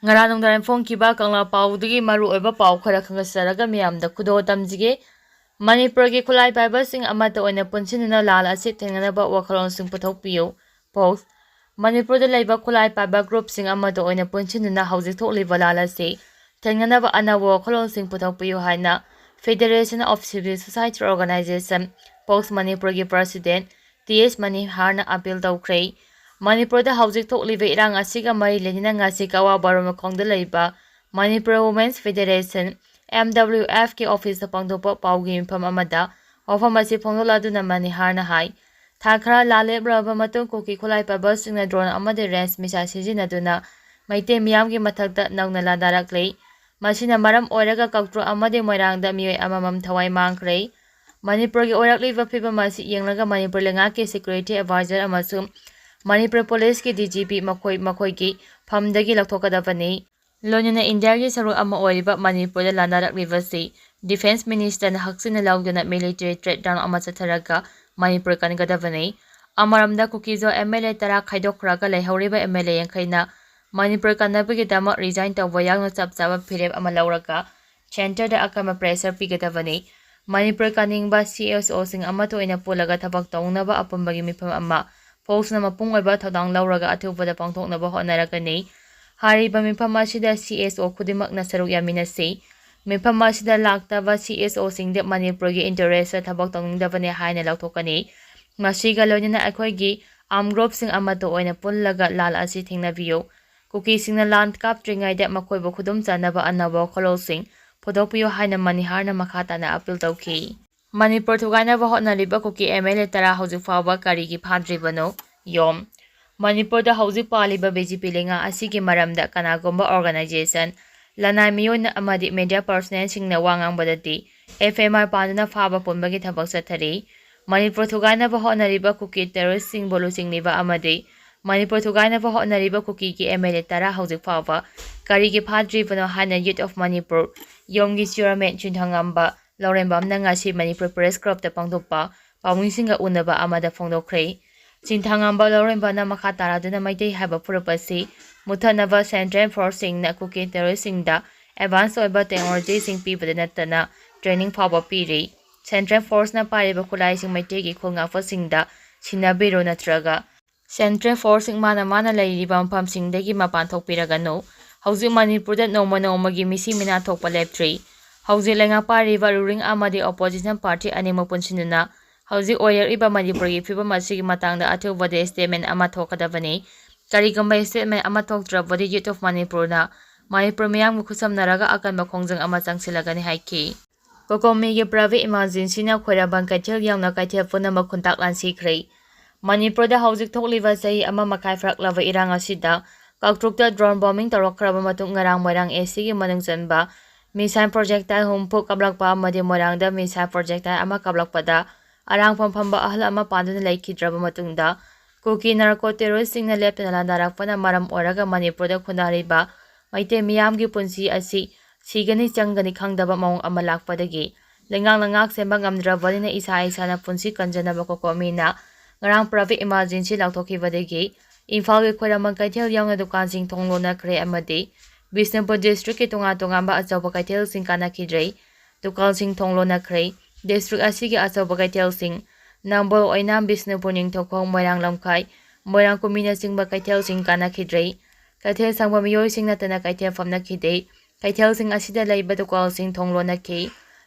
Ngara nungdaran phongkiba kangla paudagi maru oiba pau khara khangasaraga miyamda kudo tamjige Manipur gi khulai paibasing amata oina punsinduna lal asi thengnana Wakhallon sing puthokpiyu. Post Manipur da laiba khulai paiba group sing amata oina punsinduna hauzik thokliba lal asi thengnana anawa Wakhallon sing puthokpiyu haina Federation of Civil Society Organization Post Manipur gi President TS Maniharna appeal tawkhre Manipur da hauzik thokliba irang asiga mari lenina ngasi kawa baroma khongda laiba Manipur Women's Federation MWF के office पांगदोप पाउगी मिफम अमदा वफम असी फोंगदोलादुना मनिहारना high था खरा लालेब्रब मतुंग cookie खुलाई पाबसिंगना drone अमदे Reigns मिसा सिजिनादुना मैते मियामगी मथक्ता नौना लादारक्ले मसिना मरम ओइरगा कक्ट्रो अमदे मोइरांगदा मियोय अममम थवाई मांगख्रे मणिपुरगी ओइरक्लिबा फिबम असी येंगलगा मणिपुर लेंगा के सिक्योरिटी एडवाइजर अमसुम मणिपुर पुलिस की डीजीपी मखोई फमदगी लथोकदबनी लोनिना इंडिया की सरुक अमा ओइरिबा Manipur लानारक्लिबसी defence minister हक्सिना लाउदना military trade down अमा चथरगा मणिपुर कनगदबनी अमरमदा कुकीजो एमएलए तरा खाइदोखरागा लेहौरिबा एमएलए यंखैना मणिपुर कनबगीदमा रिजाइन तौबा यावना चपचाबा फिरेब अमा लौरगा सेंटर दा अकमा प्रेशर पिगदबनी मणिपुर कनिंगबा सीएसओ सिंग अमा तोइना पुलगा थबक तौनबा अपुंबगी मिफम अमा फोक्सना मपुंग ओइबा थौदांग लौरगा अथुबदा पांथोकनबा होनारगनी हारिबा मिफम असिदा सीएसओ खुदिमकना सरुक यामिनसी मिफम असिदा लाक्तबा सीएसओ सिंगदे मणिपुर की इंटरेस्ट थबक तौनिंगदबने हाइना लौथोकनी मसिगा लोनिना अखोइगी आर्म ग्रुप सिंग अमतो ओइना पुल्लगा लाल असि थेंगनाबियो कुकी सिंगना लांड कापट्रिंगाइदा मखोइबो खुदुम चानबा अनबो खलोल सिंग पुथोकपियो हाइना मनिहारना मखाताना अपील तौखी मणिपुर थुगाइनाबा होटनारिबा कुकी एमएलए तरा हौजिक फावबा कारिगी फाद्रिबनो योम मणिपुर दा हौजिक पालिबा बीजेपी लेंगा असिगी मरमदा कनागुम्बा ऑर्गेनाइजेशन लनाई मियोन अमदि मीडिया पर्सनल सिंगना वांगांबदति एफएमआर पादना फाबा पुनबगी थबक चथरी मणिपुर थुगाइनाबा होटनारिबा कुकी टेररिस्ट सिंग बोलु सिंगनिबा अमदि मणिपुर थुगाइनाबा होटनारिबा कुकी की एमएलए तरा हौजिक फावबा कारिगी फाद्रिबनो हाइना यूथ ऑफ मणिपुर योमगी चेयरमैन चिंथांगंबा लौरेंबामना ngasi मणिपुर प्रेस क्लब पांगथोकपा पाउमिंगसिंगा उनबा अमदा फोंदोखरे चिंथांगंबा लौरेंबाना मखा तारादुना मैतै हाइबा फुरपसी मुथनबा सेंट्रल फोर्सिंगना कुकी टेररिस्टिंगदा एडवांस ओइबा टेक्नोलॉजी सिंग पीबदा नतना ट्रेनिंग फावबा पीरी सेंट्रल फोर्सना पारिबा खुलाइसिंग मैतैगी खुलंगाफसिंगदा सिनाबिरो नत्रगा सेंट्रल फोर्सिंग माना लैरिबा मफमसिंगदगी मपान थोकपिरगनो हौजिक मणिपुरदा नोमगी मिसी मिना थोकपा लेप्ट्री हौजिक लेंगा पारिबा रूलिंग अमदि ऑपोजिशन पार्टी अनिमो पुनसिंदुना हौजिक ओइरिबा मणिपुर की फिबम असिगी मतंगदा अथुबदे स्टेटमेंट अमा थोकदबनी करिगंबा स्टेटमेंट अमा थोकद्रबदि यूथ ऑफ मणिपुरना मणिपुर मियाम खुसमनरगा अकनबा खोंजंग अमा चंगसिलगनी हाइकी कोकोमी प्राइवेट इमरजेंसी खोराबंग कैथेल यावना कैथेल पुनम खुंताक लांसिख्रे मणिपुर हौजिक थोकलिबा चही अमा मखाई फरकलबा इरांग असिदा काकट्रुकता ड्रोन बॉम्बिंग तौरखरबा मतुंग ngarang मोइरांग एसी की मनंग चनबा मिसाइल प्रोजेक्टाइल हुमफु कबलकपा मदे मोइरांगदा मिसाइल प्रोजेक्टाइल अमा कबलकपदा अरांग फंफंबा अहल अमा पांदुना लैखिद्रबा मतुंगदा कुकी नार्को टेररिस्टिंगना लेप्तना लादारकपना मरम ओइरगा मणिपुरदा खुनारिबा मैते मियामगी पुंसी असि सिगनी चंगनी खंगदबा मौंग अमा लाकपदगी लेंगांग लंगाक सेंबा ngamdrabadina isa isana punsi kanjanaba kokomina ngarang private emergency लाउथोखिबदगी इम्फाल के खोरामंग कैथेल यावना दुकानसिंग थोंगलोनाख्रे अमदि बिष्णुपुर डिस्ट्रिक्ट के तोंगा अचौबा कैथेलसिंग कानाखिद्रे दुकानसिंग थोंगलोनाख्रे डिस्ट्रिक्ट असिगी अचौबा कैथेलसिंग नंबल ओइना बिष्णुपुर निंगथोखोंग मोइरांग लमखाई मोइरांग कुमिना सिंगबा कैथेलसिंग कानाखिद्रे कैथेल संगबा मियोइसिंग नतना कैथेल फमनाखिदे कैथेलसिंग असिदा लैबा दुकानसिंग थोंगलोनाखि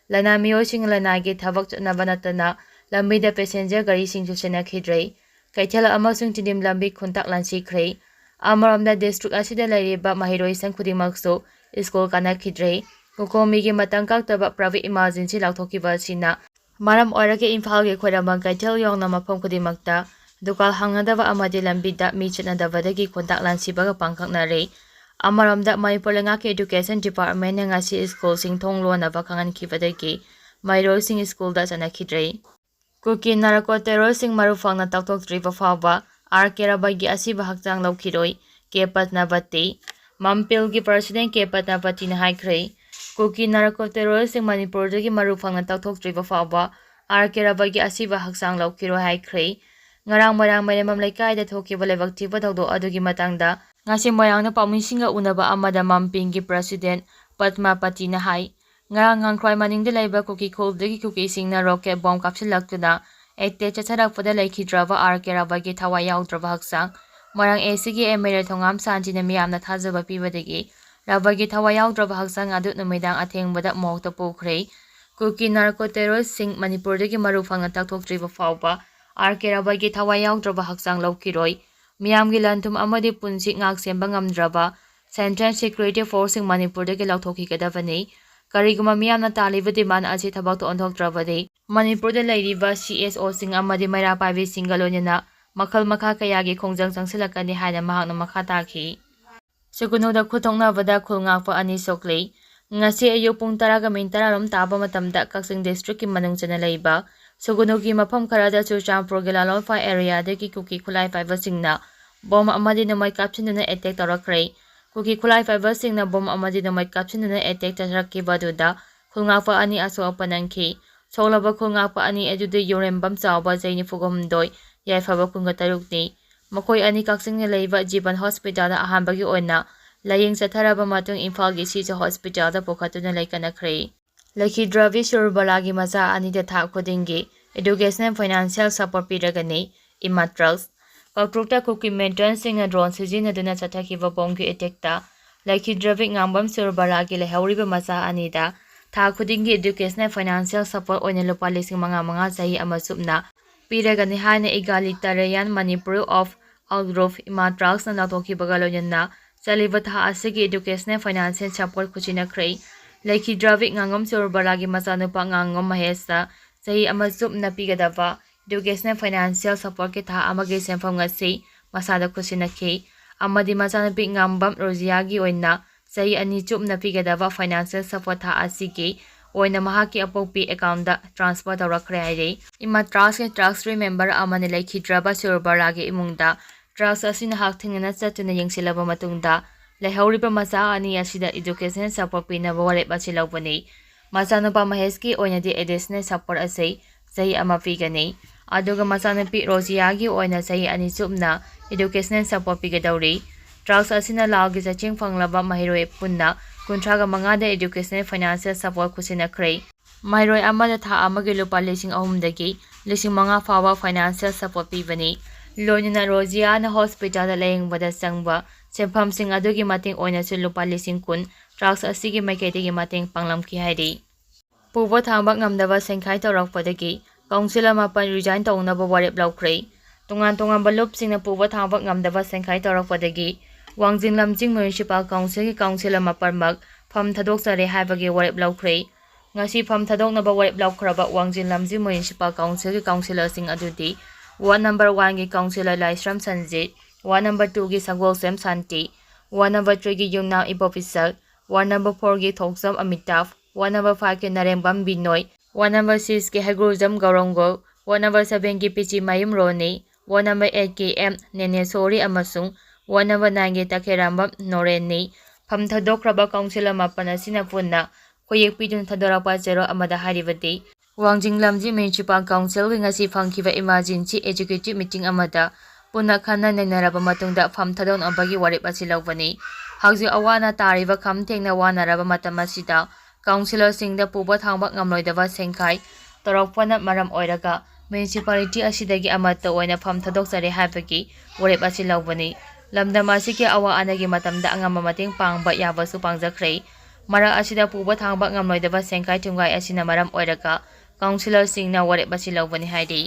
लना मियोइसिंग लनागी थबक चनबा नतना लंबीदा पैसेंजर गाड़ी सिंगसु सेनाखिद्रे कैथेल अमसुंग तिदिम लंबी खुंताक लांसिख्रे अमरमदा डिस्ट्रिक्ट असिदा लैरिबा महिरोइसन खुदिमकसु स्कूल कानाखिद्रे कोकोमीगी मतंग काक्तबा प्राइवेट इमरजेंसी लाउथोखिबा सिना मरम ओइरगे इम्फाल के खोरामंग कैथेल यावना मफम खुदिमकता दुकान हांगदबा अमदि लंबीदा मी चनदबदगी खुंताक लांसिबगा पांखकनरे अमरमदा मणिपुर लेंगा के एजुकेशन डिपार्टमेंट ngasi स्कूल सिंग थोंगलोनबा खंगनखिबदगी महिरोइसिंग स्कूल दा चनखिद्रे कुकी नार्को टेररिस्टिंग मरुफंगना तौथोक्ट्रिबा फावबा आर केराबागी असिबा हक्चांग लौखिरोई के पत्नावती मम्पिल की प्रेसिडेंट के पत्नावती ने हाइख्रे कुकी नार्को टेररिस्टिंग मणिपुरदगी मरुफंगना तौथोक्ट्रिबा फावबा आर केराबागी असिबा हक्चांग लौखिरोई हाइख्रे ngarang moirang mairemam laikai da thokiba lebak thiba thogdo adugi matangda Ngasi moyangna paumingsinga unaba amada mampinggi president Padma Patina hai ngarang ngangkroi maningde leiba kuki khulbdagi kuki singna rocket bomb kapsilaktuna ekte chacharakpada leikhidraba RK rabagi thawai yaudraba haksang marang ACG MLA thongam sanjina miyamna thajaba pibadagi rabagi thawai yaudraba haksang adu numidang athengbada mokta pukhrei kuki narco terrorist sing Manipurdagi maru phangna takthoktriba fawba RK rabagi thawai yaudraba haksang laukiroi miyamgi lantum amadi punsi ngak semba ngamdraba Central Security Force Manipurdagi lauthokikadabani kariguma miyamna taliba demand asi thabak to onthokdrabadi Manipurda leiriba CSO sing amadi maira paibasing loinana makhal makha kayagi khongjang changsilakani haina mahakna makha takhi Sugunuda khuthoknabada khulngakpa ani soklei ngasi ayu pung 10:10 rom taba matamda Kaksing district ki manungchana leiba Sugunugi mafam kharada Churchampurgi lalonfa area dagi kuki khulai paibasingna bom amadi namai kapchinuna attack torakrai kuki khulai paibasingna bom amadi namai kapchinuna attack tarakki baduda khulngakpa ani aso apanangki Solaba khulngakpa ani ajude yorembam chawba jaini fugomdoi yaifaba kunga tarukni makoi ani Kaksingna leiba Jiban Hospital da ahambagi oina laying satharaba matung Imphal-gi Sija Hospital da pukhatuna laikanakhrei Lekhidravi Surbalagi maza ani da tha khudingi education financial support piragani imatrals Kautrukta kuki maintenance singa drone sijinaduna chathakiba bomgi attack-ta Lekhidravi ngambam Surbalagi lehauriba maza ani da tha khudingi education financial support oina lupa 5,000 sahi amasupna piragani haina egalitarian Manipur of Outgrowth imatrals na lautokibaga loinana chaliba tha asigi education financial support khuchinakrei Lekhidravi ngangam Surbalagi machanupa ngangam Mahesa sahi amasupna pigadaba education financial support ke tha amagi senfam ngasi masada khusinakhi amadi machanupi ngambam Roziagi oina sahi ani chupna pigadaba financial support tha asigi oina mahaki apokpi account da transfer tawrakre haire imatras ke trust member amane Lekhidraba Surbalagi imungda trust asina hak thengnana chatuna yengsilaba matungda lehauriba macha ani asida education support pina warep achilawbani machanupa Maheski oina di additional support asai sahi ama pigani aduga machanupi Roziagi oina sahi ani chupna education support pigadauri trust asina lawgi chaching phanglaba mahiroi punna 35 da education financial support khusinakhrei mairoi amada tha amagi lupa 3,000 dagi 5,000 fawa financial support pibani loinana Roziana hospital da layingbada changba senphamsing adugi mating oina su lupa 10,000 trust asigi maiketigi mating panglamki hairi pubo thangba ngamdaba senkhai tawrakpadagi councilor mapan resign tawnaba warep laukrei tungan balupsingna pubo thangba ngamdaba senkhai tawrakpadagi Wangjing Lamjing Municipal Council ki councilor maparmak pham thadokchare haibagi warep laukrei ngasi pham thadoknaba warep laukraba Wangjing Lamjing Municipal Council ki councilor sing adudi Ward number 1 ki councilor Laisram Sanjit Ward number 2 ki Sagwalsem Santi Ward number 3 ki Yumnam Ipopisak Ward number 4 ki Thoksam Amitav Ward number 5 ki Narembam Binoy Ward number 6 ki Hagurjam Gauronggo Ward number 7 ki Pichi Mayum Roni Ward number 8 ki M Nenesori amasung Ward number 9 ki Takherambam Noreni pham thadokraba councilor mapana sina punna khoyek pidun thadorapa zero amada haribati Wangjing Lamjing Municipal Council ki ngasi phangkiba emergency executive meeting amada punna khana nainaraba matungda pham thadon abagi warep achilawbani hauji awana tariba kham thengna wanaraba matamasida councilor singda puba thangba ngamloidaba sengkhai torokpana maram oiraga municipality asidagi amata oina pham thadokchare haibagi warep achilawbani lamdam asiki awa anagi matamda angama mating pangba yabasu pangjakhrei mara asida puba thangba ngamloidaba sengkhai thungai asina maram oiraga councilor singna warep achilawbani hairi